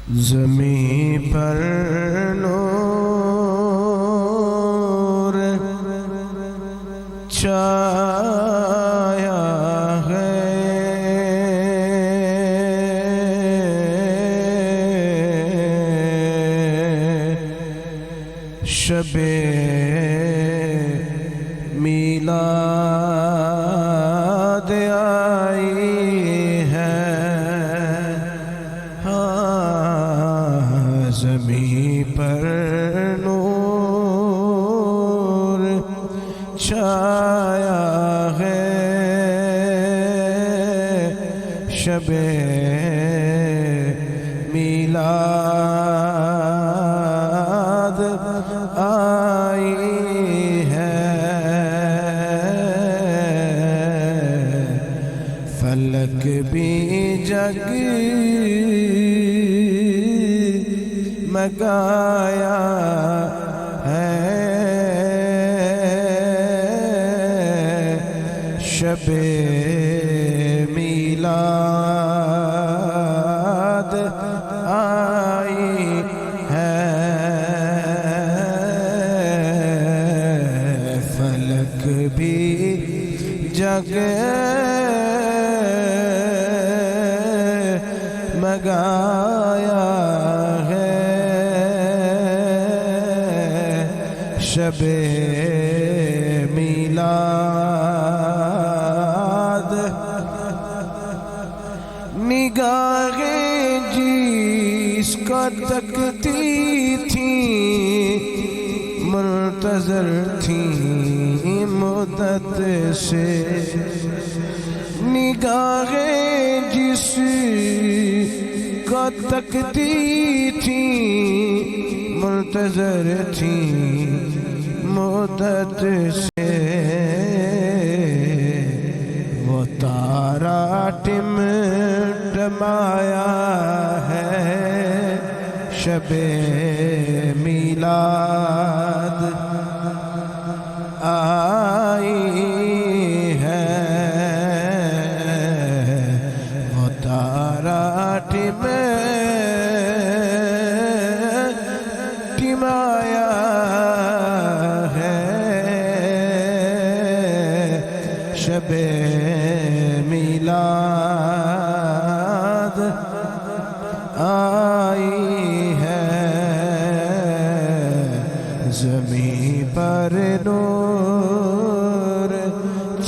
زمین پر نور چھایا ہے، شب میلاد آئی ہے، زمین پر نور چھایا ہے، شب میلاد آئی ہے، فلک بھی جگمگایا ہے، شب میلاد آئی ہے، فلک بھی جگمگایا ہے، شب میلاد، نگاہیں جس کا تکتی تھیں منتظر تھیں مدت سے، نگاہیں جس کا تکتی تھیں منتظر تھیں مدت سے، وہ تارا ٹمٹمایا ہے، شب میلاد آئی ہے، وہ تارا ٹمٹمایا ہے، شب میلاد آئی ہے، زمین پر نور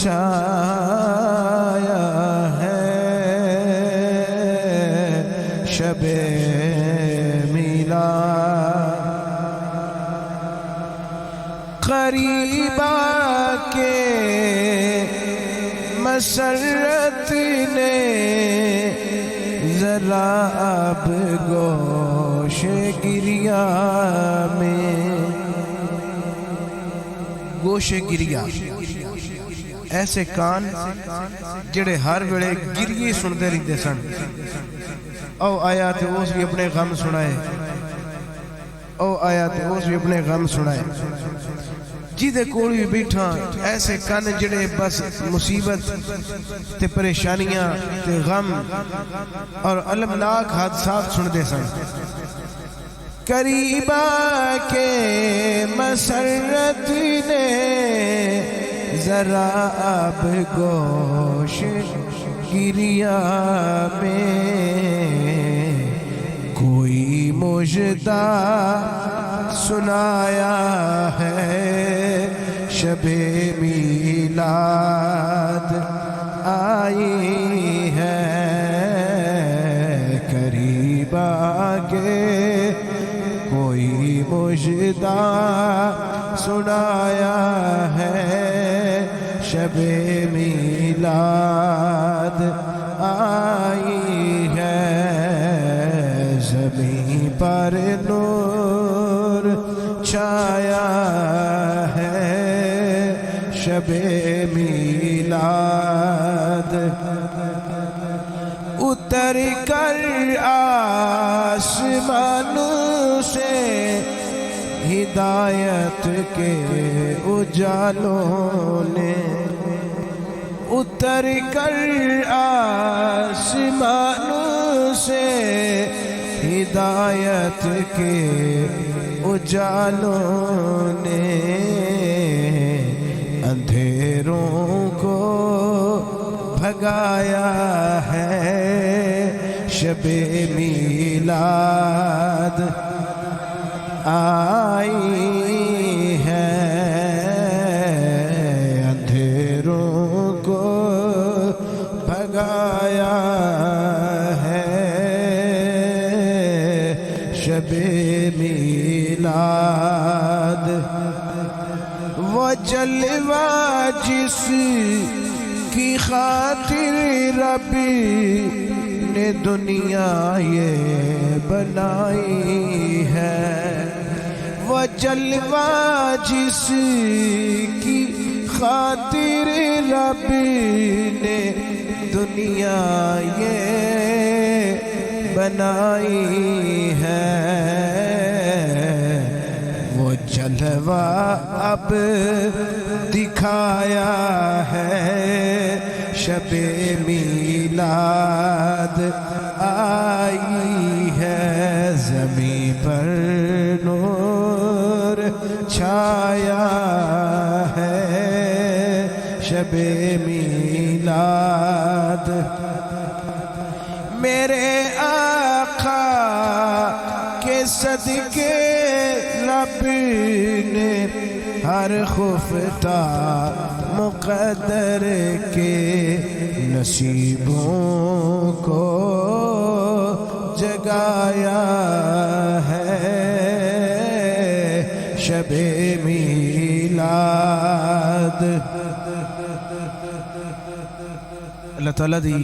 چھایا ہے، شب میلاد، قریب آ کے مسرت نے ذرا اب گوش گریا میں، گوش گریا ایسے کان جڑے ہر ویلے گریے سنتے رہتے سن، او آیا تے اس بھی اپنے غم سنائے، او آیا تے اس بھی اپنے غم سنائے، جی دے کول بھی بیٹھا ایسے کان جڑے بس مصیبت تے پریشانیاں تے غم اور المناک حادثات سن دے سن، قریب آ کے مسرت نے ذرا اب گوش گریا میں کوئی مژدہ سنایا ہے، شب میلاد آئی ہے، قریب آگے کوئی مژدہ سنایا ہے، شب میلاد آئی ہے، زمین پر نور چھایا ہے، شب میلاد، اتر کر آسمان سے ہدایت کے اجالوں نے اتر کر آسمان سے ہدایت کے اجالوں نے اندھیروں کو بھگایا ہے شب میلاد آئی ہے اندھیروں کو بھگایا ہے شب میلاد وہ جلوہ جس کی خاطر رب نے دنیا یہ بنائی ہے وہ جلوہ جس کی خاطر رب نے دنیا یہ بنائی ہے وہ جلوہ اب دکھایا ہے شب میلاد آئی ہے زمین پر نور چھایا ہے شب میلاد میرے آقا کے صدقے رب نے ہر خفتہ مقدر کے نصیبوں کو جگایا ہے شب میلاد اللہ تعالیٰ دی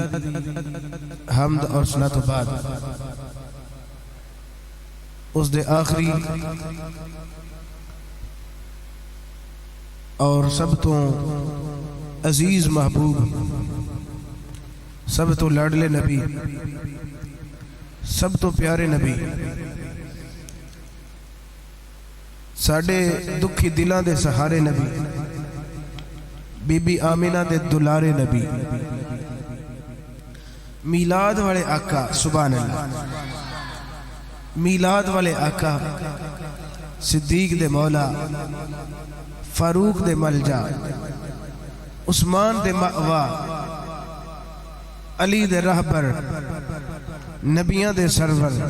حمد اور صلاۃ تو بعد اس دے آخری اور سب تو عزیز محبوب سب تو لاڈلے نبی سب تو پیارے نبی ساڈے دکھی دلاں دے سہارے نبی بی بی آمینہ دے دلارے نبی میلاد والے آقا سبحان اللہ میلاد والے آقا صدیق دے مولا فاروق دے ملجا عثمان دے مأوا علی دے رہبر نبیاں دے سرور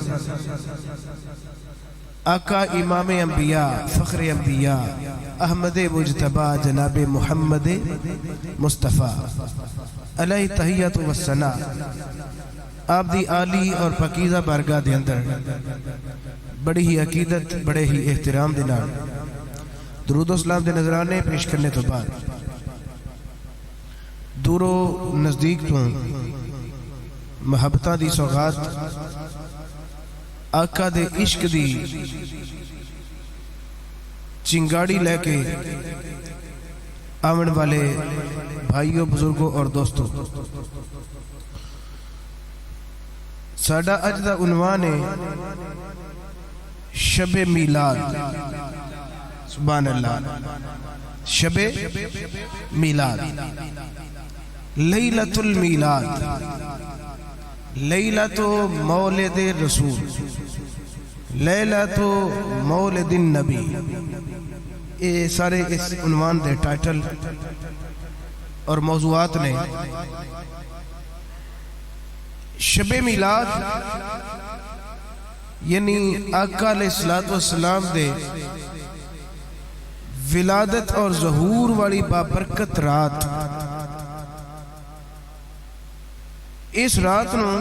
آقا امام انبیاء فخر انبیاء احمد مجتبی جناب محمد مصطفیٰ علیہ تحیت و ثنا آپ دی عالی اور پاکیزہ بارگاہ دے اندر بڑی ہی عقیدت بڑے ہی احترام دے نال درود و سلام دے نظرانے پیش کرنے تو بعد دور و نزدیک تو محبتاں دی سوغات آقا دے عشق دی چنگاڑی لے کے آمن والے بھائیوں بزرگوں اور دوستوں ساڈا اج دا عنوان ہے شب میلاد سبحان اللہ شب میلاد لیلۃ المیلاد لیلۃ مولد رسول لیلۃ مولد النبی یہ سارے اس عنوان دے ٹائٹل اور موضوعات نے شب میلاد یعنی آقا علیہ السلام دے ولادت اور ظہور والی بابرکت رات اس رات نو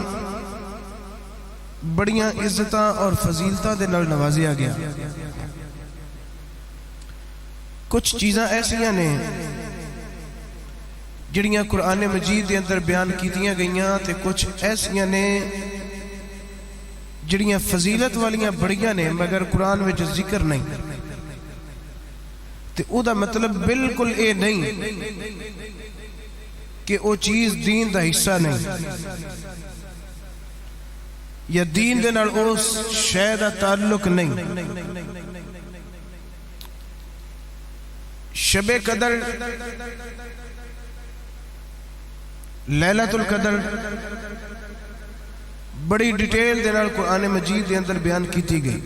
بڑیاں عزتاں اور فضیلتاں دے نال نوازیا گیا کچھ چیزاں ایسیاں نے جڑیاں قرآن مجید دے اندر بیان کیتیاں گئیاں تے کچھ ایسیاں نے جڑیاں فضیلت والیاں بڑیاں نے مگر قرآن وچ ذکر نہیں تے او دا مطلب بالکل اے نہیں کہ او چیز دین دا حصہ نہیں یا دین دے نال اس شے دا تعلق نہیں شب قدر لیلۃ القدر بڑی ڈیٹیل دے نال قرآن مجید دے اندر بیان کیتی گئی،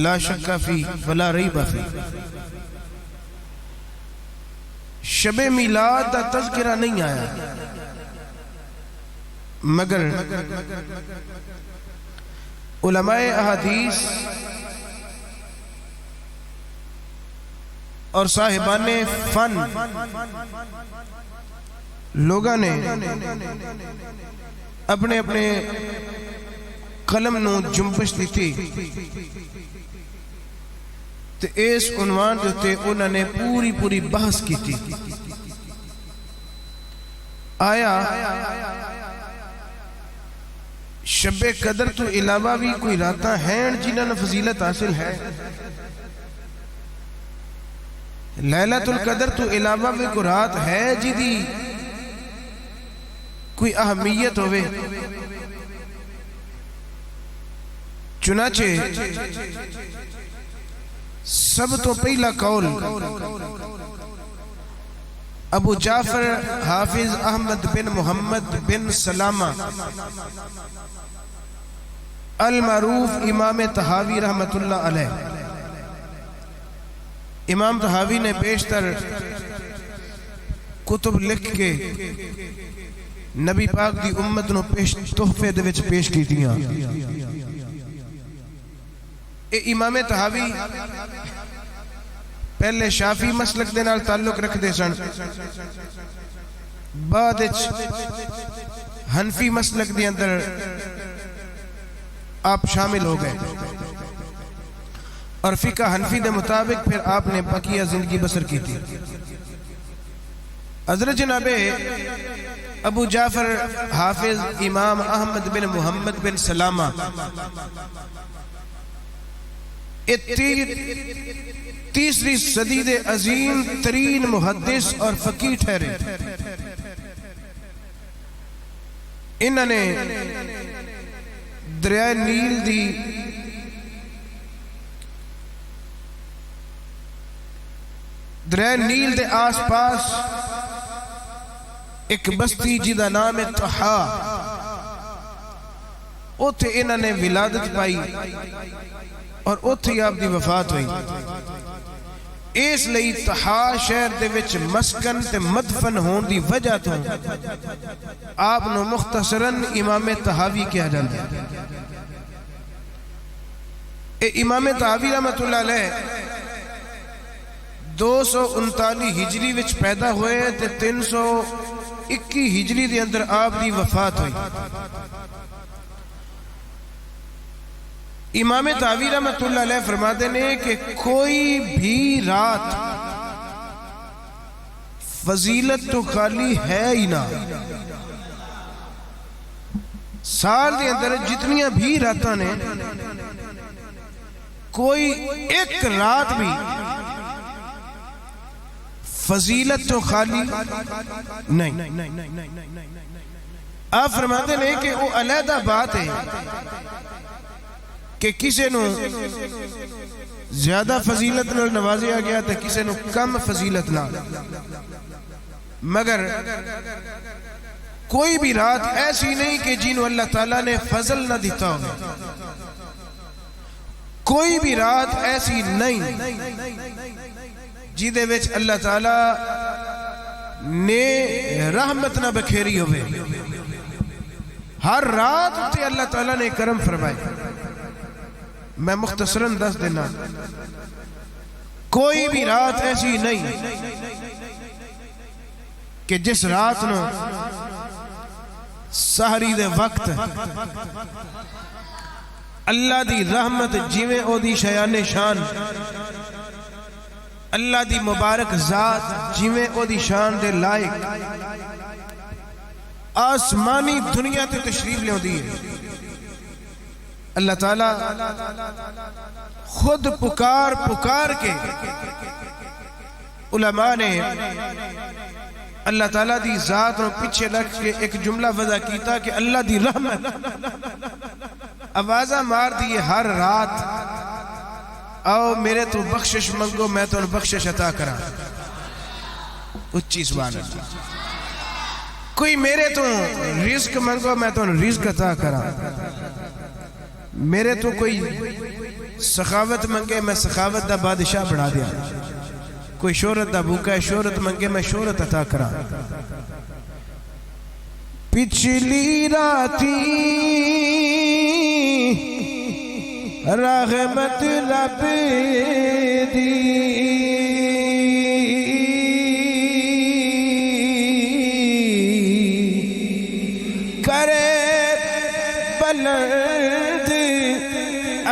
لا شک فی ولا ریب فی۔ شب میلاد دا تذکرہ نہیں آیا، مگر علماء احادیث اور صاحبان فن لوگاں نے اپنے اپنے قلم نو جنبش دیتی تے اس عنوان دیتے انہوں نے پوری بحث کی تھی۔ آیا شب قدر تو علاوہ بھی کوئی راتاں ہیں جنہاں فضیلت حاصل ہے؟ لیلۃ القدر تو علاوہ بھی کوئی رات ہے جدی کوئی اہمیت ہوئے؟ چنانچہ سب تو پہلا قول ابو جعفر حافظ احمد بن محمد بن سلامہ المعروف امام طحاوی رحمت اللہ علیہ، امام طحاوی نے بیشتر کتب لکھ کے نبی پاک دی امت نو تحفے دے وچ پیش کیتیاں۔ اے امام طحاوی پہلے شافی مسلک دے نال تعلق رکھ دے سن، بعد حنفی مسلک دے اندر آپ شامل ہو گئے، اور فقہ حنفی دے مطابق پھر آپ نے بقیہ زندگی بسر کی تھی۔ حضرت جناب ابو جعفر حافظ امام احمد بن محمد بن سلامہ تیسری صدی دے عظیم ترین محدث اور فقیہ ٹھہرے۔ انہوں نے دریائے نیل دے آس پاس ایک بستی جدا نام ہے طحا، اوتھے انہوں نے ولادت پائی اور اوتھے آپ دی وفات ہوئی۔ اس لئی طحا شہر دے وچ مسکن تے مدفن ہون دی وجہ تو آپ نو مختصراً امام طحاوی کہا جاتا ہے۔ اے امام طحاوی رحمت اللہ علیہ 239 ہجری وچ پیدا ہوئے تے 321 ہجری دے اندر آپ دی وفات ہوئی۔ امام طحاوی رحمت اللہ علیہ فرماتے ہیں کہ کوئی بھی رات فضیلت تو خالی ہے ہی نہ، سال دے اندر جتنیاں بھی راتاں نے کوئی ایک رات بھی فضیلت تو خالی نہیں۔ آپ فرماتے ہیں کہ وہ علیحدہ بات ہے کہ کسے نو زیادہ فضیلت نال نوازیا گیا تے کسے نو کم فضیلت نال، مگر کوئی بھی رات ایسی نہیں کہ جنہوں اللہ تعالیٰ نے فضل نہ دیتا ہو، کوئی بھی رات ایسی نہیں جیدے وچ اللہ تعالیٰ نے رحمت نہ بکھیری ہوئے۔ ہر رات تے اللہ تعالیٰ نے کرم فرمائے۔ میں مختصراً دس دینا، کوئی بھی رات ایسی نہیں کہ جس رات نو سحری دے وقت اللہ دی رحمت جیویں او دی شایان شان، اللہ دی مبارک ذات جیویں او دی شان دے لائق آسمانی دنیا تے تشریف لے دی ہے۔ اللہ تعالیٰ خود پکار کے علماء نے اللہ تعالیٰ دی ذات اور پیچھے رکھ کے ایک جملہ وضع کیتا کہ اللہ دی رحمت آوازہ مار دیئے ہر رات، آؤ میرے تو بخشش منگو میں تو بخشش عطا کرا۔ اچھی سبحان اللہ۔ کوئی میرے تو رزق منگو میں تو رزق عطا کرا، میرے تو کوئی سخاوت منگے میں سخاوت دا بادشاہ بنا دیا، کوئی شہرت دا بھوکا ہے شہرت منگے میں شہرت عطا کرا۔ پچھلی راتی رحمت رب دی کرے بلند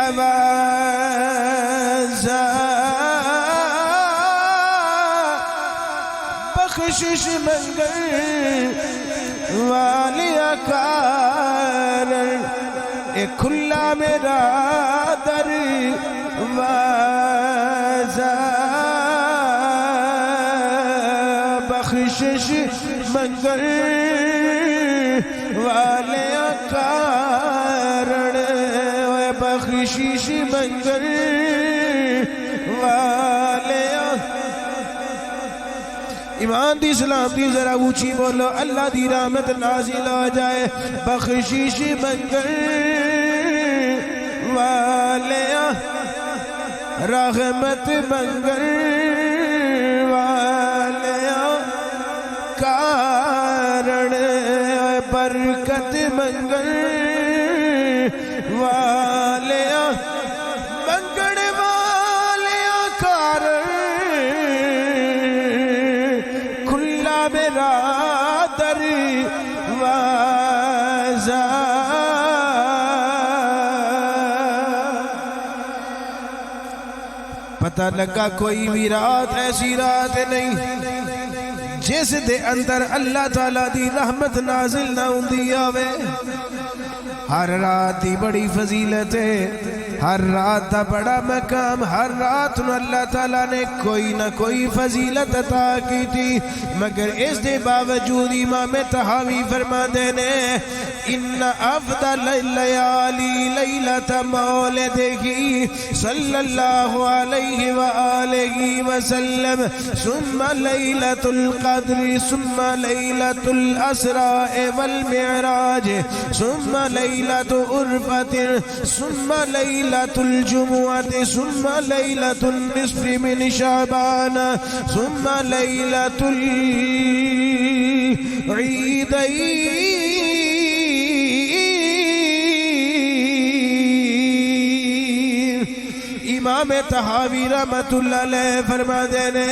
آواز، بخشش منگل والیا کارن اے کھلا میرا در وازا، بخشش منگل والیا کارن اے بخشش منگل والیا۔ ایمان دی سلام دی ذرا اونچی بولو، اللہ دی رحمت نازل ہو جائے، بخشش منگل والیا، رحمت منگل والیا کارن برکت منگل والیا، منگل والیا کارن کھلا میرا در وازا۔ پتہ لگا کوئی بھی رات ایسی رات نہیں جس دے اندر اللہ تعالیٰ دی رحمت نازل نہ ہوندی آوے۔ ہر رات دی بڑی فضیلت ہے، ہر رات دا بڑا مقام، ہر رات نو اللہ تعالیٰ نے کوئی نہ کوئی فضیلت عطا کی تھی، مگر اس دے باوجود امام طحاوی فرما دینے ان افضل اللیالی لیلۃ مولدہ صلی اللہ علیہ وآلہ وسلم ثم لیلۃ القدر ثم لیلۃ الاسراء والمعراج ثم لیلۃ عرفۃ ثم لیلۃ الجمعۃ ثم لیلۃ النصف من شعبان ثم لیلۃ العیدین۔ امام طحاوی رحمت اللہ علیہ فرما دینے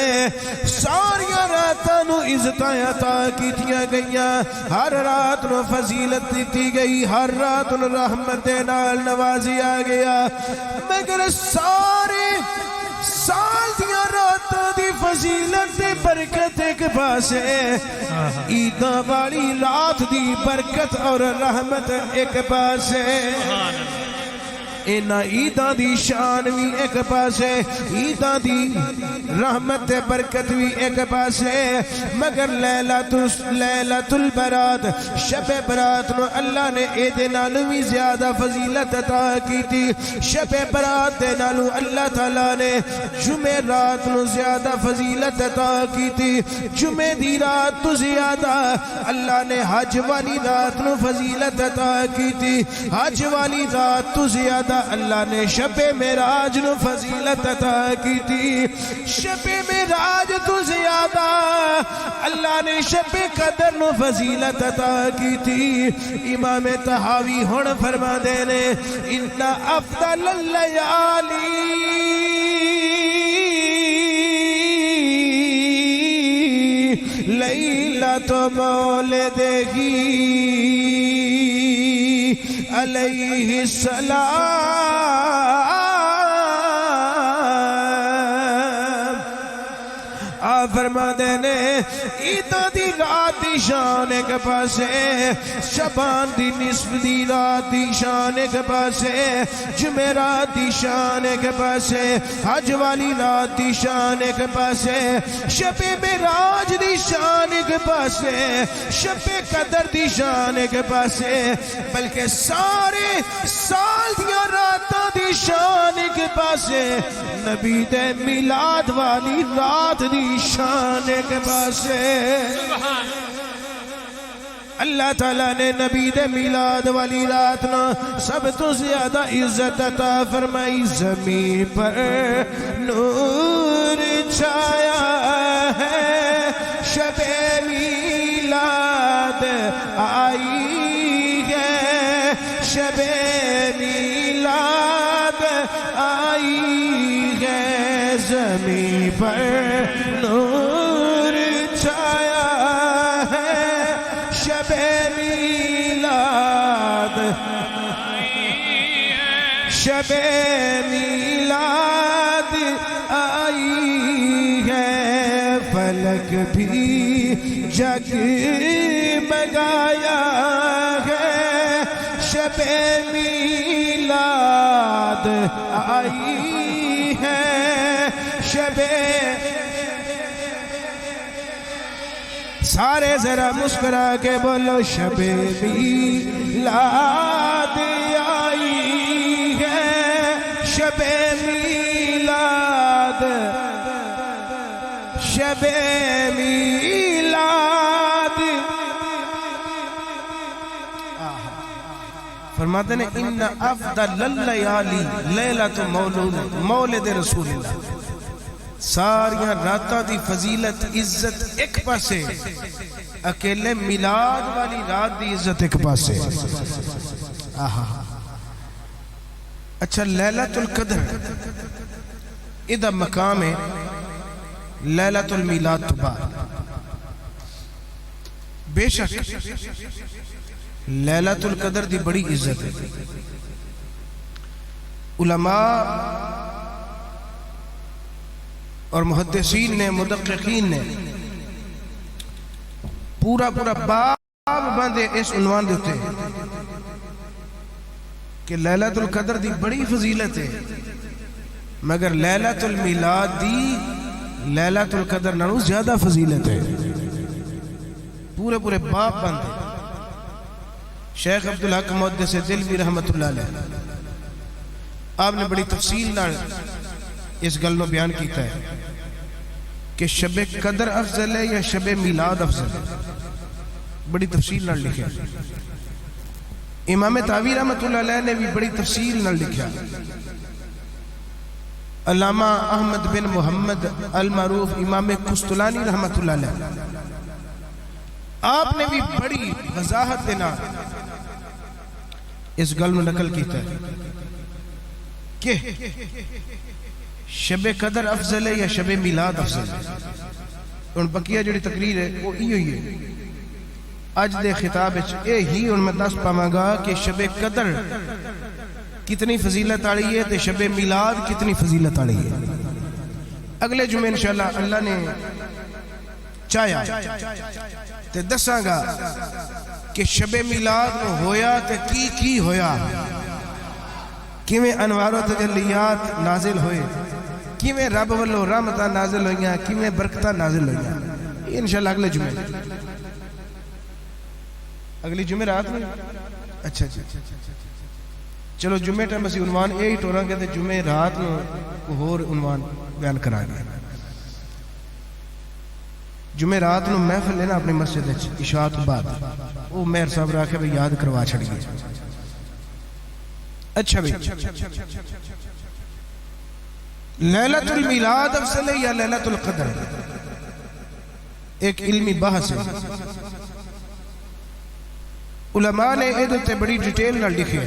ساریاں راتاں نو عزتاں عطا کیتیاں گئیاں، ہر رات نو فضیلت دیتی گئی، ہر رات نو رحمت دے نال نوازیا گیا، مگر سارے سال دیاں راتاں دی فضیلت دی برکت ایک پاسے، عیداں والی رات دی برکت اور رحمت ایک پاسے، اینا عیداں دی شان بھی ایک پاسے، عیداں دی رحمت برکت بھی ایک پاسے، مگر لیلۃ البرات شب برات نو اللہ نے اے دے نالو بھی زیادہ فضیلت عطا کی تھی، شب برات دے نالو اللہ تعالیٰ نے جمعہ رات نو زیادہ فضیلت عطا کی تھی، جمعہ دی رات تو زیادہ اللہ نے حج والی رات نو فضیلت عطا کی تھی، حج والی رات تو زیادہ اللہ نے شب معراج نو فضیلت عطا کی تھی، شب معراج تو زیادہ اللہ نے شب قدر نو فضیلت عطا کی تھی۔ امام طحاوی ہن فرما دینے ان افضل اللیالی لیلۃ مولدہ علیہ السلام، فرما دینے عیداں دی رات دی شان ایک پاسے، شبان دی نصف دی رات دی شان ایک پاسے، جمعرات دی شان ایک پاسے، حج والی رات دی شان ایک پاسے، شب معراج دی شان ایک پاسے، شب قدر دی شان ایک پاسے، بلکہ سارے سال دیاں راتاں دی شان ایک پاسے، نبی دے میلاد والی رات دی شان ایک پاسے۔ اللہ تعالیٰ نے نبی دے میلاد والی رات نو سب تو زیادہ عزت عطا فرمائی. زمین پر نور چھایا ہے شب میلاد آئی ہے شب میلاد آئی ہے زمین پر نور چھایا ہے شب میلاد شب میلاد آئی ہے فلک بھی جگمگایا ہے شب میلاد آئی ہے شب سارے ذرا مسکرا کے بولو شب میلاد آئی ہے شب میلاد شب میلاد. فرماتے ہیں ان افضل اللیالی لیلۃ مولد رسول اللہ. ساریاں راتاں دی فضیلت عزت ایک پاسے اکیلے میلاد والی رات دی عزت ایک پاسے. اچھا لیلۃ القدر ادھا مقام ہے لیلۃ المیلاد تو بعد. بے شک لیلۃ القدر دی بڑی عزت ہے. علماء اور محدثین نے مدققین نے پورا باب باندھے اس عنوان دیتے ہیں کہ لیلۃ القدر دی بڑی فضیلت ہے مگر لیلۃ المیلاد دی لیلۃ القدر نالوں زیادہ فضیلت ہے. پورے باب باندھے. شیخ عبدالحق محدث دلوی رحمت اللہ علیہ آپ نے بڑی تفصیل نال اس گل میں بیان کیتا ہے کہ شب قدر افضل ہے یا شب میلاد افضل ہے. بڑی تفصیل نال لکھا. امام طاوی رحمت اللہ علیہ نے بھی بڑی تفصیل نال لکھا. علامہ احمد بن محمد المعروف امام قسطلانی رحمت اللہ علیہ آپ نے بھی بڑی وضاحت دینا اس گل میں نقل کیتا ہے کہ شب قدر افضل ہے یا شب میلاد افضل ہے. ان بقیہ جڑی تقریر ہے وہ ہی ہے. اج دے خطاب اے ہی ان میں دس پاواں گا کہ شب قدر کتنی فضیلت آئی ہے تے شب میلاد کتنی فضیلت آئی ہے. اگلے جمعے انشاءاللہ اللہ نے چاہیا تے دساں گا کہ شب میلاد میں ہویا تے کی ہویا, کیویں انوار و تجلیات نازل ہوئے, کیویں رب والو رحمتاں نازل ہوئیاں, کیویں برکتاں نازل ہوئیاں. یہ انشاءاللہ اگلے جمعے, اگلی جمعے رات میں. اچھا چلو جمعے ٹائم اسی عنوان یہی ٹوراں گے تے جمعے رات میں کو ہور عنوان بیان کرائیں گے. جمعے رات نو محفل لینا اپنی مسجد عشاء تو بعد وہ مہر صاحب راکھے بھی یاد کروا چھڑ گئے. اچھا بھی لیلۃ المیلاد افضل ہے یا لیلۃ القدر, ایک علمی بحث ہے. علماء نے ادھر بڑی ڈیٹیل نہ لکھے.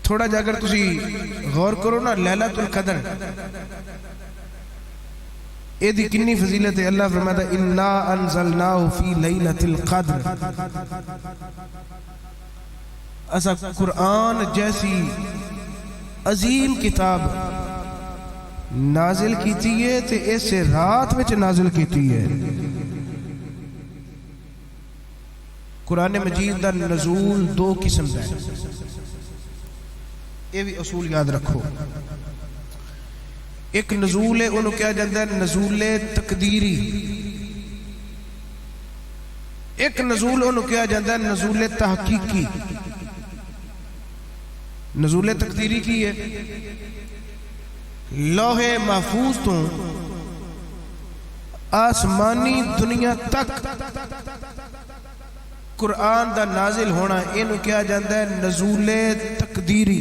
تھوڑا جا اگر تسی غور کرو نا لیلۃ القدر اے دی کنی فضیلت ہے. اللہ فرماتا ہے انا انزلناہ فی لیلۃ القدر. ایسا قرآن جیسی عظیم کتاب نازل کیتی ہے تے اس رات وچ نازل کیتی ہے. قرآن مجید دا نزول دو قسم دا ہے, یہ بھی اصول یاد رکھو. ایک نزول ہے انہوں کیا جاتا ہے نزول تقدیری, ایک نزول انہوں کیا جاتا ہے نزول تحقیقی. نزول تقدیری کی ہے لوح محفوظ تو آسمانی دنیا تک قرآن دا نازل ہونا اینو کیا جاندہ ہے نزول تقدیری.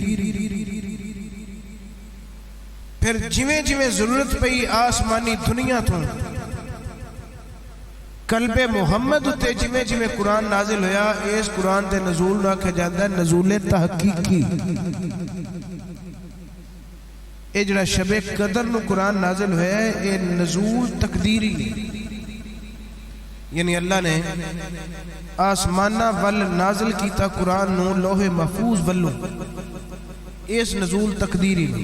پھر جویں جویں ضرورت پئی آسمانی دنیا تو قلب محمد تے جویں جویں قرآن نازل ہویا اس قرآن دے نزول نہ کہا جاندہ ہے نزول تحقیقی. اے جڑا شب قدر نو قرآن نازل ہویا ہے اے نزول تقدیری، یعنی اللہ نے آسمانہ ول نازل کیتا قرآن نو لوح محفوظ ولو اس نزول تقدیری نو.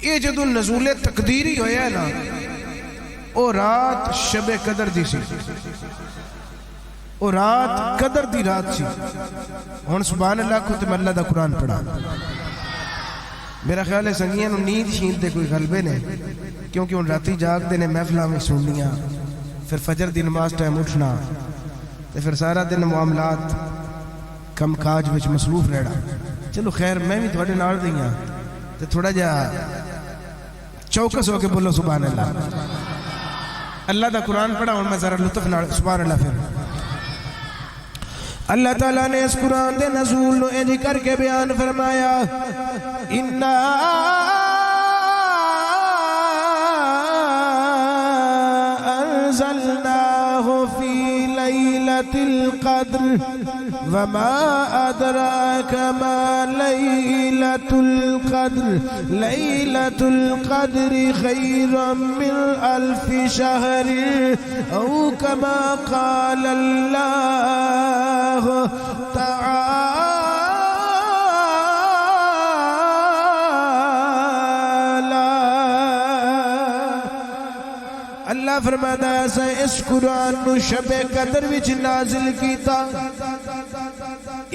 اے جدو نزول تقدیری ہویا ہے نا او رات شب قدر دی سی، او رات قدر دی رات سی. ہن سبحان اللہ کو تم اللہ دا قرآن پڑھا. میرا خیال ہے سنگیاں نو نیند شیند دے کوئی غلبے نے، کیونکہ ان راتی جاگ دے نے محفلہ میں سننیاں، پھر فجر دی نماز ٹائم اٹھنا، پھر سارا دن معاملات کم کاج وچ مصروف رہنا. چلو خیر میں بھی تھوڑے نال دیاں تے تھوڑا جا چوکس ہو کے بولو سبحان اللہ. اللہ دا قرآن پڑھا ہوں میں ذرا لطف نال سبحان اللہ. پھر اللہ تعالیٰ نے اس قرآن دے نزول نو انج کر کے بیان فرمایا اِنَّا أَنزَلْنَاهُ فِي لَيْلَةِ الْقَدْرِ وَمَا أَدْرَاكَ مَا لَيْلَةُ الْقَدْرِ لَيْلَةُ الْقَدْرِ خَيْرٌ مِّنْ أَلْفِ شَهْرٍ أَوْ كَمَا قَالَ اللَّهُ تَعَالَى. اللہ فرماتا ہے اس قرآن نو شب قدر وچ نازل کیتا.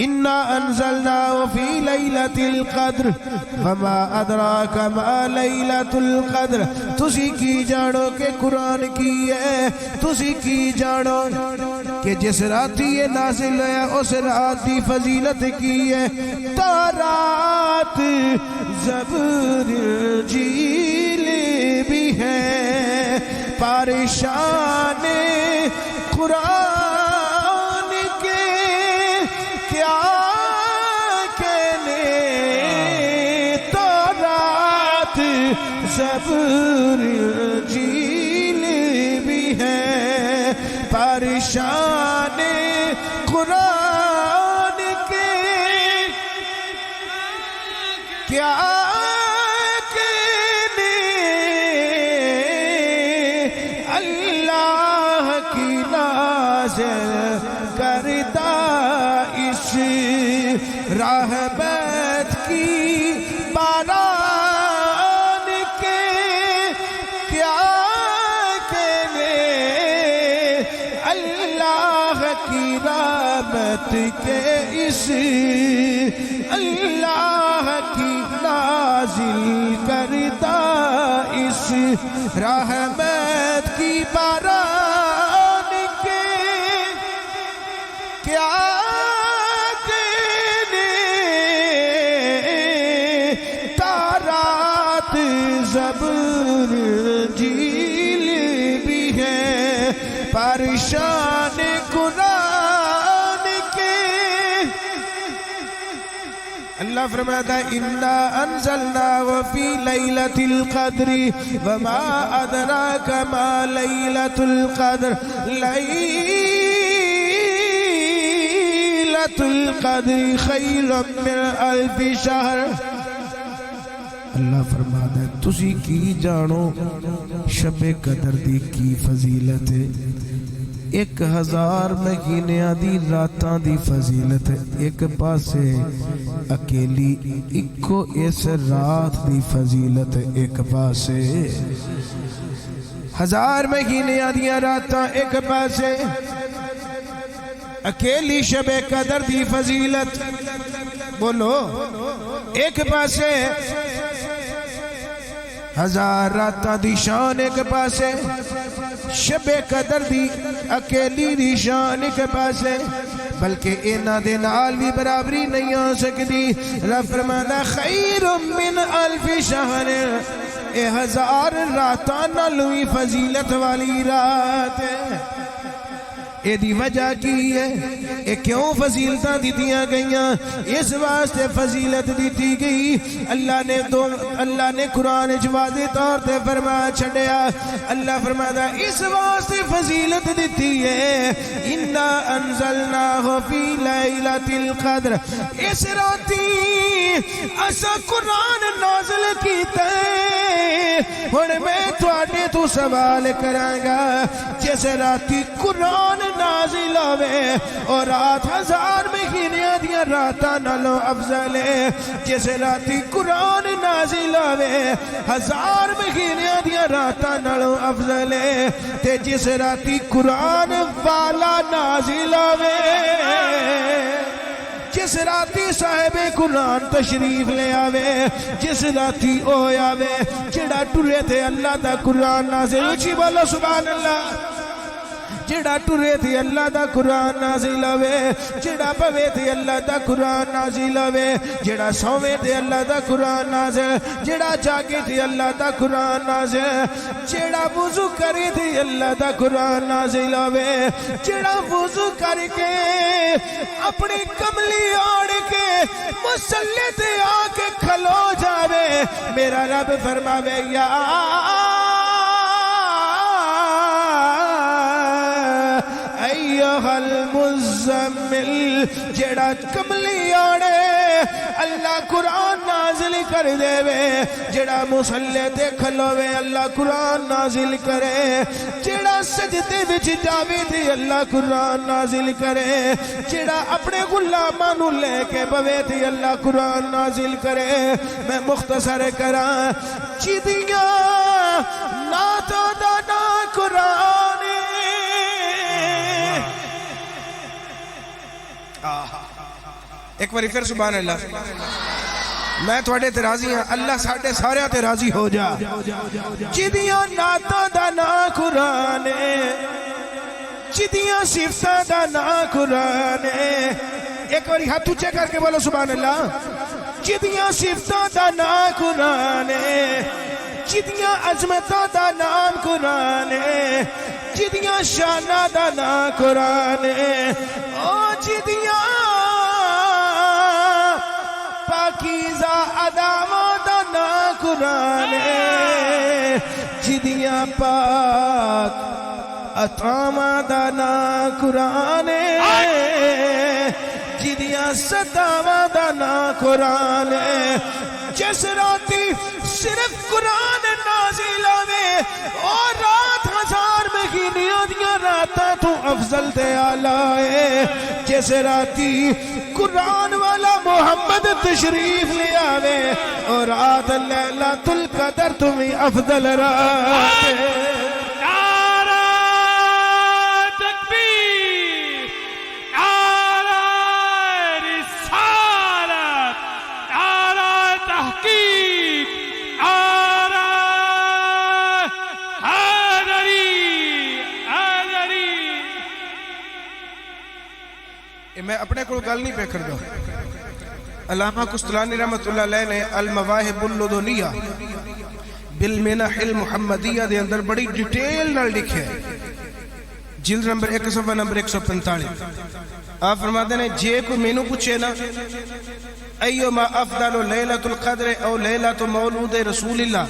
اِنَّا أَنزَلْنَاهُ فِي لَيْلَةِ الْقَدْرِ وَمَا أَدْرَاكَ مَا لَيْلَةُ الْقَدْرِ. تسی کی جانو کہ قرآن کی ہے، تسی کی جانو کہ جس راتی یہ نازل ہے اس رات دی فضیلت کی ہے. تا رات زبر جیل بھی ہے پریشان قرآن کے کیا کہنے. تو رات زبر جیل بھی ہے پریشان قرآن کے کیا کردہ اس راہ بیت کی باران کے کیا کہنے. اللہ کی رحمت کے اس اللہ کی نازل کردہ اس رحمت کی باران زبر جیل بھی ہے پریشان قرآن کے. اللہ فرماتا ہے اِنَّا أَنزَلْنَاهُ فِي لَيْلَةِ الْقَدْرِ وَمَا أَدْرَاكَ مَا لَيْلَةُ الْقَدْرِ لَيْلَةُ الْقَدْرِ خَيْرٌ مِّنْ أَلْفِ شَهْرٍ. اللہ فرماتا ہے تسی کی جانو شب قدر دی کی فضیلت ہے. 1000 مہینیاں دی راتاں دی فضیلت ہے. ایک پاسے اکیلی اکو اس رات دی فضیلت ہے، ایک پاسے 1000 مہینیاں دی راتاں، ایک پاسے اکیلی شب قدر دی فضیلت. بولو ایک پاسے 1000 راتاں دی شان، ایک پاسے شب قدر دی اکیلی دی شان ایک پاسے. بلکہ اینا دے نال بھی برابری نہیں ہو سکتی. رب فرماتا خیر من الف شہر اے ہزار راتاں نالوں وی فضیلت والی رات ہے۔ اے دی وجہ کی ہے؟ اے کیوں فضیلتاں دیتیاں گئیاں؟ اس واسطے فضیلت دیتی گئی، اللہ نے قرآن واضح طور تے فرما چھڑیا۔ اللہ فرماتا اس واسطے فضیلت دیتی ہے، اِنَّا أَنزَلْنَاهُ فِي لَيْلَةِ الْقَدْرِ، اس راتی اسا قرآن نازل کیتا ہے۔ ہن میں تواڈے تو سوال کراں گا، جس راتی قرآن نازل ہوئے اور رات ہزار مہینیاں دیاں راتاں نالوں افضل ہے، جس راتی قرآن نازل ہوئے ہزار مہینیاں دیاں راتاں نالوں افضل ہے، تے جس راتی قرآن والا نازل ہوئے، جس راتی صاحب قرآن تشریف لے آوے، جس راتی او آوے جڑا ٹرے تھے اللہ دا قرآن نازل، اچھی بولو سبحان اللہ، جڑا ٹرے تھی اللہ دا قرآن نازل ہوئے، جڑا پوے تھی اللہ دا قرآن نازل ہوئے، جڑا سوے تھی اللہ دا قرآن نازل، جڑا جاگے تھی اللہ دا قرآن نازل، جڑا وضو کرے تھی اللہ دا قرآن نازل ہوئے، جڑا وضو کر کے اپنی کملی آڑ کے مسلح تے آ کے کھلو جاوے، میرا رب فرماوے یا ایہا المزمل، جڑا کملی آڑے اللہ قرآن نازل کر دے وے، جڑا مسلح تے کھلوے اللہ قرآن نازل کرے، جڑا سجدے وچ جاوے تے اللہ قرآن نازل کرے، جڑا اپنے غلاماں نو لے کے بوے تے اللہ قرآن نازل کرے۔ میں مختصر کراں، جدیاں نعتاں دا نا قرآن، ایک باری پھر سبحان اللہ، میں تھوڑے تے راضی ہاں، اللہ ساڑھے سارے تے راضی ہو جا۔ جدیاں نعتاں دا نا قرآن، جدیاں صفتاں دا نا قرآن، ایک باری ہاتھ اونچے کر کے بولو سبحان اللہ۔ جدیاں صفتاں دا نا قرآن، جدیاں عظمتاں دا نام قرآن، جدیاں شاناں دا نا قرآن، او جدیاں پاکیزہ اداماں دا نا قرآن، جدیاں پاک اطعاماں دا نا قرآن، جدیاں صداواں دا نا قرآن۔ جس راتی صرف قرآن نازل ہوئے اور رات ہزار مہینیاں دیاں راتاں تو افضل تے آلہ ہے، جس راتی قرآن والا محمد تشریف لے آوے اور رات لیلۃ القدر تمہیں افضل رات ہے۔ میں اپنے کو گل نہیں پہ کر دوں، علامہ قسطلانی رحمت اللہ علیہ نے المواہب اللدنیہ بالمنح المحمدیہ دے اندر بڑی ڈیٹیل نال لکھے، جلد نمبر 1 صفحہ نمبر 145۔ آپ فرماتے ہیں جے کوئی مینوں پوچھے نا ایما افضل لیلۃ القدر او لیلۃ مولود رسول اللہ،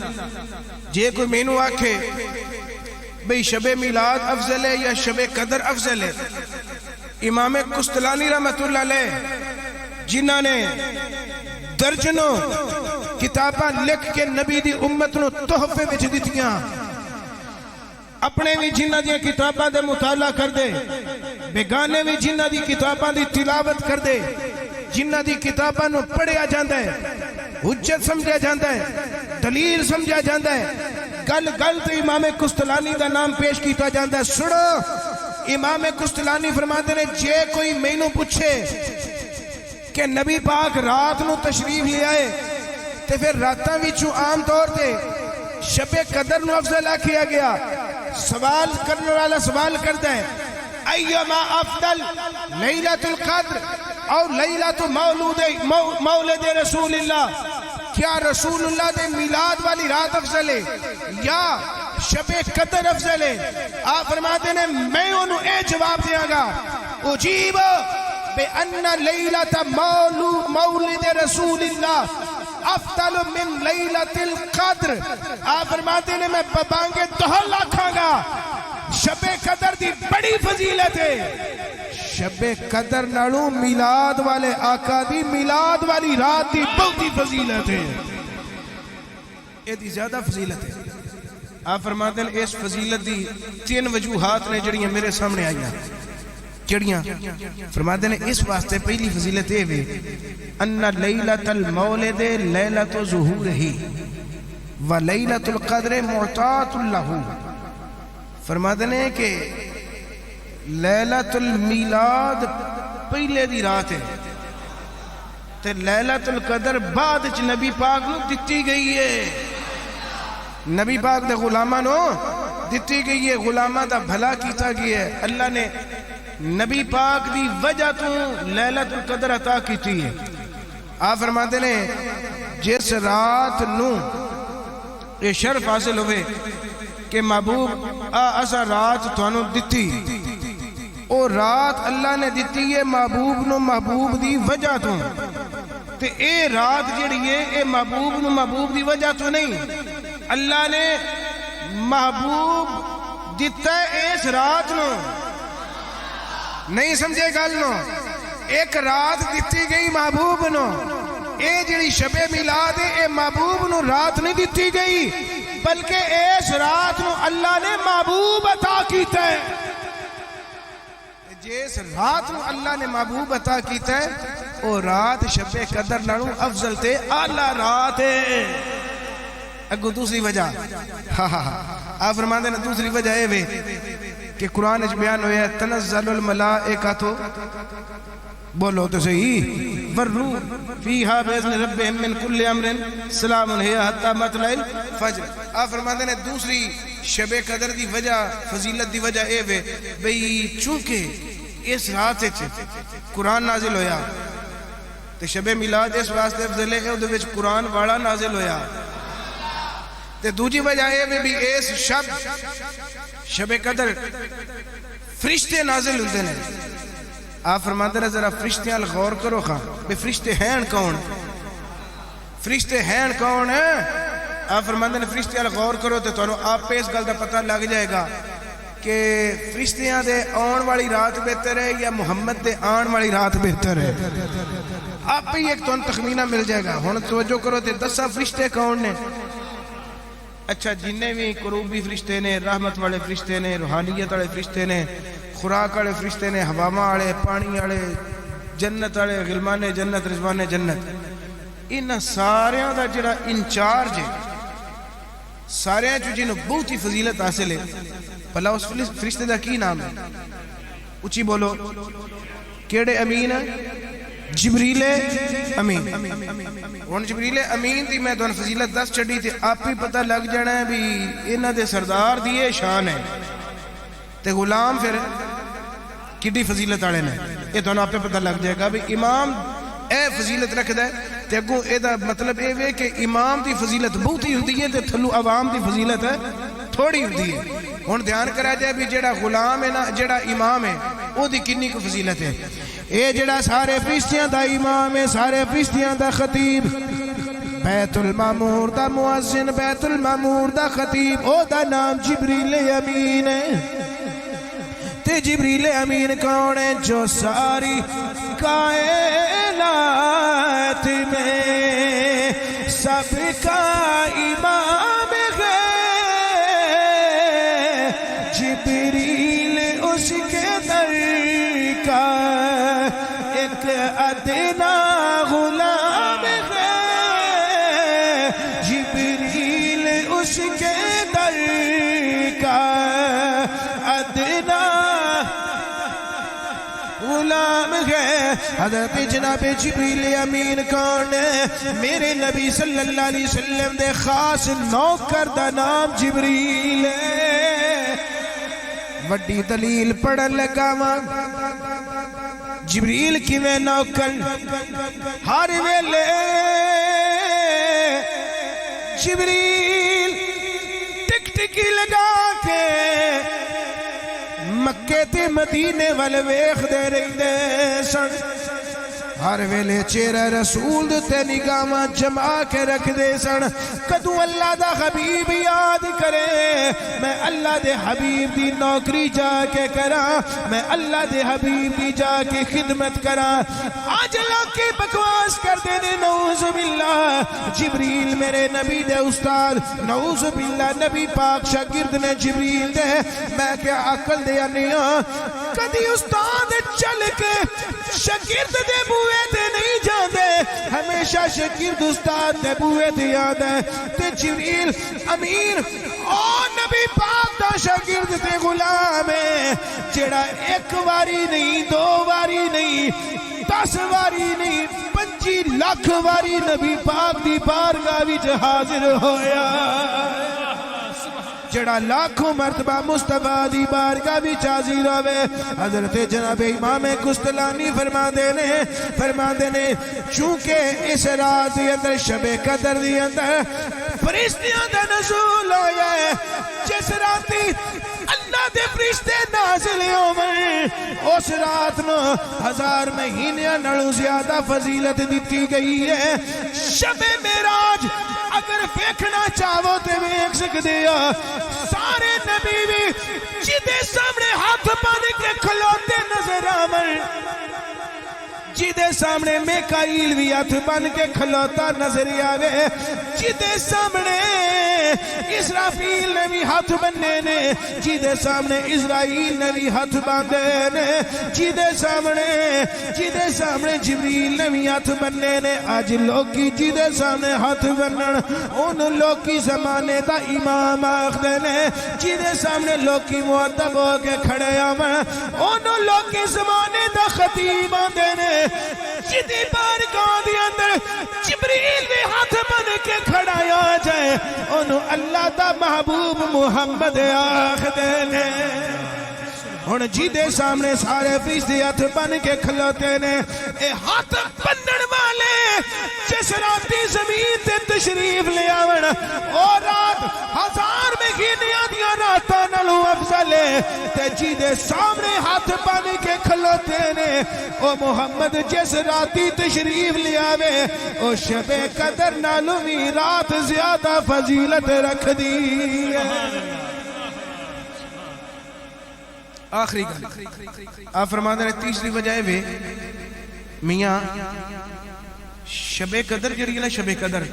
جے کوئی مینوں آکھے بھئی شب میلاد افضل ہے یا شب قدر افضل ہے، امام قسطلانی رحمت اللہ علیہ جنہاں نے درجنوں کتاباں لکھ کے نبی دی امت نو تحفے وچ دتیاں، اپنے بھی جنہاں دی کتاباں دے مطالعہ کر دے، بیگانے بھی جنہاں دی کتاباں دی تلاوت کر دے، جنہاں دی کتاباں نو پڑھیا جاندا ہے، حجت سمجھا جاندا ہے، دلیل سمجھا جاندا ہے، گل گل تے امام قسطلانی دا نام پیش کیتا جاندا ہے۔ سنو، امام قسطلانی فرماتے ہیں جے کوئی مینوں پوچھے کہ نبی پاک رات نو تشریف لے آئے تے پھر راتاں وچوں عام طور تے شب قدر نو افضل کیا گیا، سوال کرنے والا سوال کرتا ہے ایما افضل لیلۃ القدر اور لیلۃ مولد رسول اللہ، کیا رسول اللہ دے میلاد والی رات افضل ہے یا شب قدر افضل ہے؟ آپ فرماتے ہیں میں انہوں اے جواب دیا گا اجیب بأن لیلت مولد رسول اللہ افضل من لیلت القدر. آپ فرماتے ہیں میں بانگے دہل آکھاں گا شب قدر دی بڑی فضیلت ہے، شب قدر نالوں میلاد والے آقا دی میلاد والی رات دی بہتی فضیلت ہے، یہ دی زیادہ فضیلت ہے. آپ فرماتے ہیں اس فضیلت دی 3 وجوہات نے جڑیاں میرے سامنے آئیاں. جڑیاں فرماتے ہیں اس واسطے پہلی فضیلت یہ ہے ان لیلۃ المولد لیلۃ ظہورہ و لیلۃ القدر معطاۃ لہ. فرماتے ہیں کہ لیلۃ المیلاد پہلے دی رات ہے تے لیلۃ القدر بعد چ نبی پاک نو دتی گئی ہے، نبی پاک دے غلاماں نو دتی گئی ہے، غلاماں دا بھلا کیتا گیا ہے. اللہ نے نبی پاک دی وجہ تو لیلۃ القدر عطا کیتی ہے. آپ فرماتے ہیں جس رات نو یہ شرف حاصل ہوئے کہ محبوب اسا رات تھانوں دتی، او رات اللہ نے دتی ہے محبوب نو محبوب دی وجہ تو، تے اے رات جڑی ہے اے محبوب نو محبوب دی وجہ تو نہیں، اللہ نے محبوب دیتا ہے اس رات نو. نہیں سمجھے گل نو، ایک رات دیتی گئی محبوب نو، اے جڑی شب میلاد ہے اے محبوب نو رات نہیں دیتی گئی بلکہ اس رات نو اللہ نے محبوب عطا کیتا ہے. جس رات نو اللہ نے محبوب عطا کیتا ہے او رات شب قدر نالوں افضل تے اعلی رات ہے. اگو دوسری وجہ آپ فرماتے ہیں دوسری وجہ ہے وے کہ قرآن اچ بیان ہویا ہے تنزل الملائکۃ بولو تو صحیح والروح فیہا باذن ربہم من کل امر سلام ہی حتی مطلع الفجر. آپ فرماتے ہیں دوسری شب قدر دی وجہ فضیلت دی وجہ اے وے بھئی چونکہ اس رات وچ قرآن نازل ہویا تے شب میلاد اس واسطے افضل ہے اودے وچ قرآن والا نازل ہویا. تے دوجی وجہ ہے بھی اس شب قدر فرشتے نازل ہوتے ہیں. آپ فرماتے ہیں ذرا فرشتیاں غور کرو خواہ بے فرشتے ہیں کون، فرشتے ہیں کون ہیں؟ آپ فرماتے ہیں فرشتیاں غور کرو تو تمہیں آپ پہ اس گل کا پتہ لگ جائے گا کہ فرشتیاں دے آن والی رات بہتر ہے یا محمد دے آن والی رات بہتر ہے. آپ پہ ایک تخمینہ مل جائے گا. ہن توجہ کرو تے 10 فرشتے کون نے؟ اچھا جنہیں بھی قروبی فرشتے نے، رحمت والے فرشتے نے، روحانیت والے فرشتے نے، خوراک والے فرشتے نے، ہواواں والے، پانی والے، جنت والے، غلمان جنت، رضوان جنت، ان سارے دا جڑا انچارج ہے، سارے جو جنہوں بہت ہی فضیلت حاصل ہے، بھلا اس فرشتے دا کی نام ہے؟ اچھی بولو کیڑے امین جبریل امین. ہن جبریل امین دی میں تانوں فضیلت دس چھڈی تے آپ ہی پتہ لگ جانا ہے بھی انہاں دے سردار دی یہ شان ہے تے غلام پھر کڈی فضیلت والے نے. یہ تانوں آپ پتہ لگ جائے گا بھی امام اے فضیلت رکھدا ہے تے اگوں اے دا مطلب اے وے کہ امام دی فضیلت بہت ہی ہوندی ہے تے تھلو عوام دی فضیلت ہے تھوڑی ہوندی ہے. ہن دھیان کرا جائے بھی جڑا غلام ہے نا، جڑا امام ہے او دی کنی کو فضیلت ہے. اے جڑا سارے فرشتیاں دا امام ہے، سارے فرشتیاں دا خطیب، بیت المعمور دا مؤذن، بیت المعمور دا خطیب، او دا نام جبریل امین ہے. تے جبریل امین کون ہے؟ جو ساری کائنات میں سب کا امام ہے. جبریل اس کے در کا ایک ادنا غلام ہے. جبریل اس کے در کا ادنا غلام ہے. حضرت جناب جبریل امین کون ہے؟ میرے نبی صلی اللہ علیہ وسلم دے خاص نوکر دا نام جبریل ہے. وڈی دلیل پڑھن لگا ماں جبریل کی میں نوکر ہر ویلے جبریل ٹکٹکی لگا کے مکے تے مدینے والے ویکھ دے رہندے سن ہر ویلے چہرہ رسول تے نگاہاں جما کے رکھ دے سن کدو اللہ دا حبیب یاد کرے میں اللہ دے حبیب دی نوکری جا کے کرا میں اللہ دے حبیب دی جا کے خدمت کرا آج لوگ کی بکواس کر دے نے نعوذ باللہ جبریل میرے نبی دے استاد نعوذ باللہ نبی پاک شاگرد نے جبریل دے میں کیا عقل دیا نہیں کدی استاد چل کے شاگرد دے بوئے تے نہیں جاندے ہمیشہ شاگرد استاد دے بوئے تے یاد ہے تے جبریل امیر او نبی پاک دا شاگرد تے غلام ہے جڑا ایک واری نہیں دو واری نہیں 10 واری نہیں 25 لاکھ واری نبی پاک دی بارگاہ وچ حاضر ہویا جڑا لاکھوں مرتبہ مصطفیٰ دی بارگاہ بھی حاضر ہوئے حضرت جناب امام قسطلانی فرما دینے چونکہ اس رات دی اندر شب قدر دی اندر فرشتیاں دا نزول ہویا ہے جس راتی اللہ دے فرشتے نازل ہوئے اس رات نو 1000 مہینیاں نالوں زیادہ فضیلت دیتی گئی ہے شب معراج اگر ویکھنا چاہو تے ویکھ سکدے ہو سارے نبی بھی جدے سامنے ہاتھ بن کے کھلوتے نظر آون جدے سامنے میکائیل بھی ہاتھ بن کے کھلوتا نظر آوے جدے سامنے اسرافیل نے بھی ہاتھ بننے نے جدے سامنے اسرائیل نے بھی ہاتھ باندھے نے جدے سامنے جبریل نے بھی ہاتھ بننے نے آج لوگی جدے سامنے ہاتھ بنن ان لوگی زمانے دا امام آخدے نے جدے سامنے لوگی معدب ہو کے کھڑے آمن ان لوگی زمانے دا خطیب آندے نے جدی بارگاہ دی اندر جبریل بھی ہاتھ بن کے کھڑایا جائے انہوں اللہ دا محبوب محمد آخدے نے ہن جیدے سامنے سارے فرشتے ہاتھ بن کے کھلوتے نے اے ہاتھ بنن والے جس راتی زمین تے تشریف لے آون او رات 1000 مہینیاں دیاں راتاں نالوں افضل ہے تے جیدے سامنے ہاتھ بن کے کھلوتے نے او محمد جس راتی تشریف لے آوے او شب قدر نالوں بھی رات زیادہ فضیلت رکھ دی ہے آخری گل آپ فرماتے ہیں تیسری وجہ ہے میاں شب قدر جڑی ہے نا شب قدر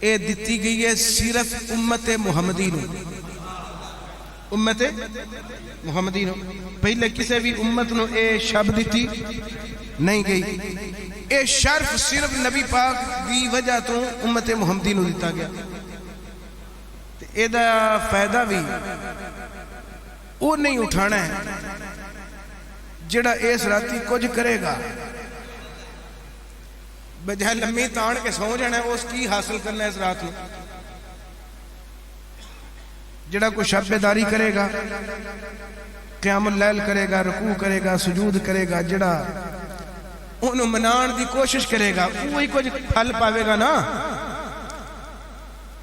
اے دتی گئی ہے صرف امت محمدی نو امت محمدی نو پہلے کسے بھی امت نو اے شب دتی نہیں گئی اے شرف صرف نبی پاک دی وجہ تو امت محمدی نو دیتا گیا اے دا فائدہ بھی وہ نہیں اٹھانا ہے جڑا اس راتی کچھ کرے گا بجائے لمبی تان کے سو جانا ہے اس کی حاصل کرنا ہے اس رات میں جڑا کوئی شب بیداری کرے گا قیام اللیل کرے گا رکوع کرے گا سجود کرے گا جڑا انہوں منان دی کوشش کرے گا وہی کچھ پھل پاوے گا نا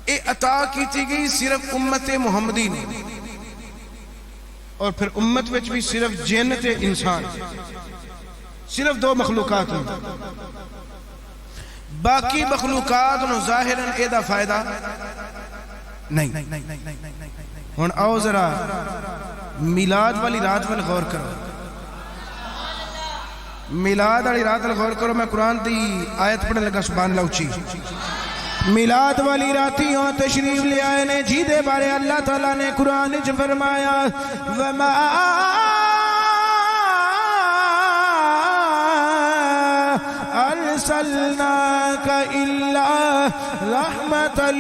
اے عطا کیتی گئی صرف امت محمدی نے اور پھر امت وچ بھی صرف جن تے انسان صرف 2 مخلوقات ہیں باقی مخلوقات نو ظاہراً اے دا فائدہ نہیں ہن آؤ ذرا میلاد والی رات میں غور کرو میلاد والی رات میں غور کرو میں قرآن دی آیت پڑھنے لگا سبحان اللہ اچھی میلاد والی راتیوں تشریف لے آئے نے جی دے بارے اللہ تعالیٰ نے قرآن وچ فرمایا وَمَا أَرْسَلْنَاكَ إِلَّا رَحْمَةً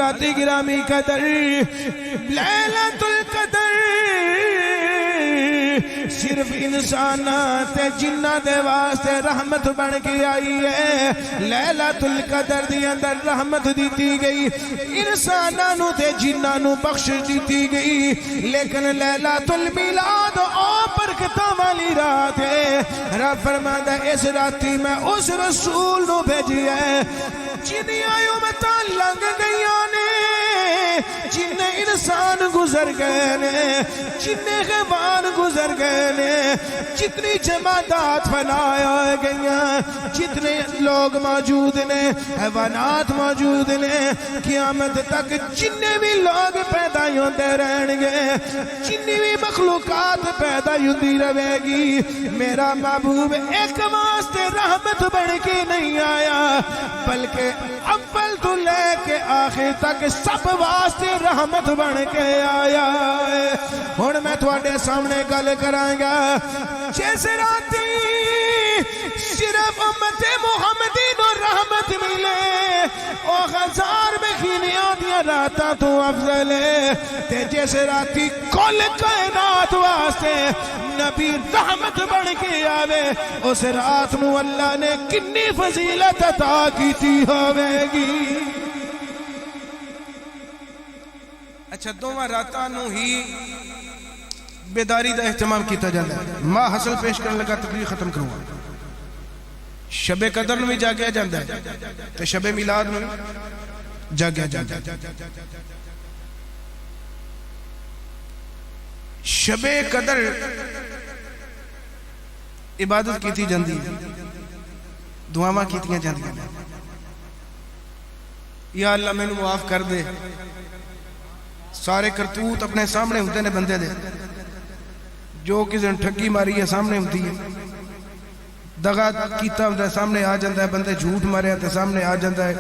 حضرات گرامی قدر لیلۃ القدر صرف انسانات جنہ دے واسطے رحمت بن کے آئی ہے. لیلۃ القدر دی اندر رحمت دیتی گئی انساناں نو تے جنہاں نو بخش دیتی گئی. لیکن لیلۃ المیلاد او برکتاں والی رات ہے. رب فرماتا ہے اس راتی میں اس رسول نو بھیجیا ہے جنیاں امتاں لنگ گئیاں نے جن انسان گزر گئے نے جن حیوان گزر گئے نے جتنی جماعتات فنایا گئیاں جتنے لوگ موجود نے حیوانات موجود نے قیامت تک جننے بھی لوگ پیدا ہوتے رہن گے جنی بھی مخلوقات پیدا ہوتی رہے گی. میرا محبوب ایک واسطے رحمت بن کے نہیں آیا بلکہ اول تو لے کے آخر تک سب واسطے رحمت بن کے آیا ہے. ہن میں تواڈے سامنے گل کراں گا جس راتی صرف امت محمدی نو رحمت ملے او ہزار مہینیاں دیاں راتاں تو افضل ہے. تے جس راتی کل کائنات واسطے نبی رحمت بن کے آوے اس رات نو اللہ نے کنی فضیلت عطا کیتی ہوے گی. اچھا دوواں راتاں نو ہی بیداری دا اہتمام کیتا جاتا ہے. ماں حاصل پیش کرنے لگا تقریر ختم کروں گا. شب قدر نو بھی جاگیا جاتا ہے تے شب میلاد نو جاگیا جاتا ہے. شب قدر عبادت کیتی جاندی دعاواں کیتیاں جاندیاں یا اللہ میں نو معاف کر دے. سارے کرتوت اپنے سامنے ہوتے نے بندے دے جو کسی نے ٹھگی ماری ہے سامنے ہوتی ہے دغا کیتا ہوتا ہے سامنے آ جاتا ہے بندے جھوٹ مارے تو سامنے آ جاتا ہے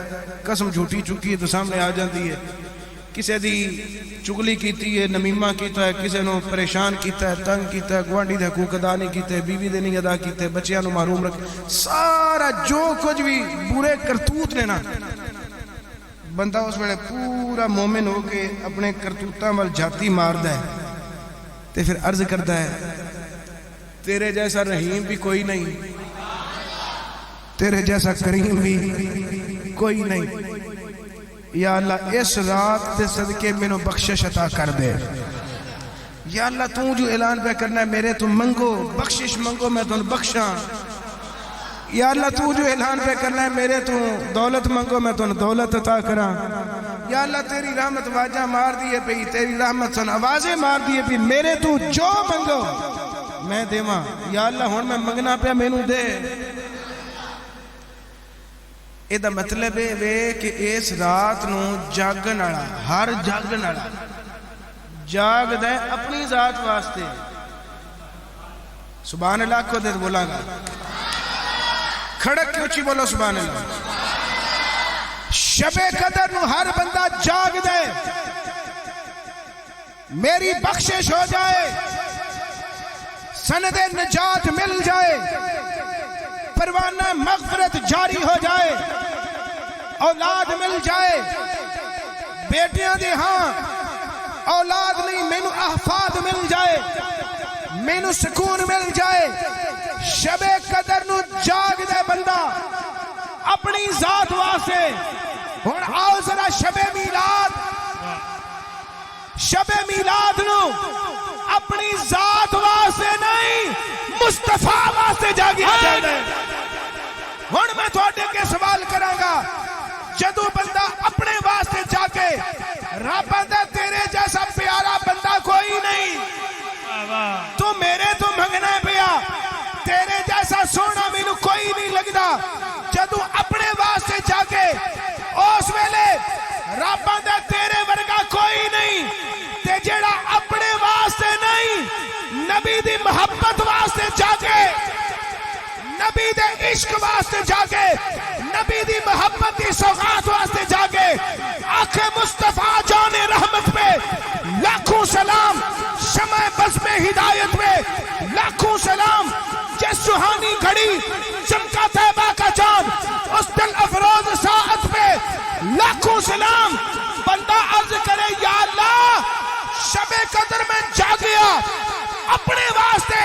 قسم جھوٹی چکی ہے تو سامنے آ جاتی ہے کسی دی چگلی کیتی ہے نمیمہ کیتا ہے کسی نے پریشان کیتا ہے تنگ کیتا ہے گوانڈی دے حقوق ادا نہیں کیتے بیوی دے نہیں ادا کیتے بچیاں نو محروم رکھ سارا جو کچھ بھی برے کرتوت نے نا بندہ اس ویلے پورا مومن ہو کے اپنے کرتوتاں وال جاتی ماردا ہے تے پھر عرض کرتا ہے تیرے جیسا رحیم بھی کوئی نہیں تیرے جیسا کریم بھی کوئی نہیں. یا اللہ اس رات دے صدقے مینوں بخشش عطا کر دے. یا اللہ تو جو اعلان پہ کرنا ہے میرے تو منگو بخشش منگو میں تمہیں بخشاں. یا اللہ تو جو اعلان پہ کرنا ہے میرے تو دولت منگو میں تمہیں دولت عطا کراں. یا اللہ تیری رحمت واجہ مار دیے پئی تیری رحمت سن آوازیں مار دیے پئی میرے تو جو منگو میں دیواں. یا اللہ ہن میں منگنا پیا مینوں دے. اے دا مطلب ہے کہ اس رات نو جاگن والا ہر جاگن والا جاگدا ہے اپنی ذات واسطے. سبحان اللہ کو دے بولاں گا کھڑک کے اچھی بولو سبحان اللہ. شب قدر نو ہر بندہ جاگ دے میری بخشش ہو جائے سند نجات مل جائے پروانہ مغفرت جاری ہو جائے اولاد مل جائے بیٹیاں دے ہاں اولاد نہیں مینوں احفاد مل جائے مینوں سکون مل جائے. شب قدر نو جاگ دے بندہ اپنی ذات واسطے. ہن آؤ ذرا شب میلاد نو اپنی ذات واسطے نہیں مصطفیٰ واسطے جاگیا جاتا ہے. ہن میں تھوڑے کے سوال کراں گا جدو بندہ اپنے واسطے جاگے رب آندا تیرے جیسا پیارا بندہ کوئی نہیں تو میرے تو منگنا پیا تیرے جیسا سونا مینوں کوئی نہیں لگدا. جدو اپنے واسطے جاگے اس ویلے رب آندا تیرے ورگا کوئی نہیں تے جیڑا اپنے واسطے نہیں نبی دی محبت واسطے جاگے نبی دے عشق واسطے جاگے نبی دی محبت دی سوغات واسطے جاگے آنکھ مصطفیٰ جان رحمت پہ لاکھوں سلام شمع بزم ہدایت پہ لاکھوں سلام جس سہانی گھڑی چمکا طیبہ کا چاند اس دل افروز ساعت پہ لاکھوں سلام بندہ عرض کرے یا اللہ شب قدر میں جاگیا اپنے واسطے،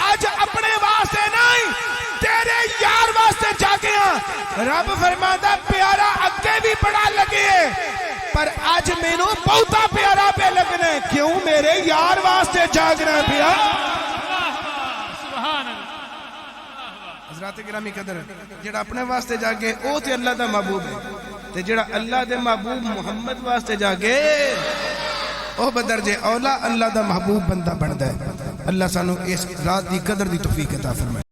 آج اپنے واسطے نہیں تیرے یار واسطے جاگیا، رب فرماتا پیارا اگے بھی بڑا لگے پر آج میں نو بہتا پیارا پہ لگنا ہے، کیوں میرے یار واسطے جاگنا پیا۔ حضرات گرامی قدر جڑا اپنے واسطے جاگے او تے اللہ دا محبوب ہے، تے جڑا اللہ دے محبوب محمد واسطے جاگے او بدرجے اولا اللہ دا محبوب بندہ بندا ہے۔ اللہ سانو اس ذات دی قدر دی توفیق عطا فرمائے۔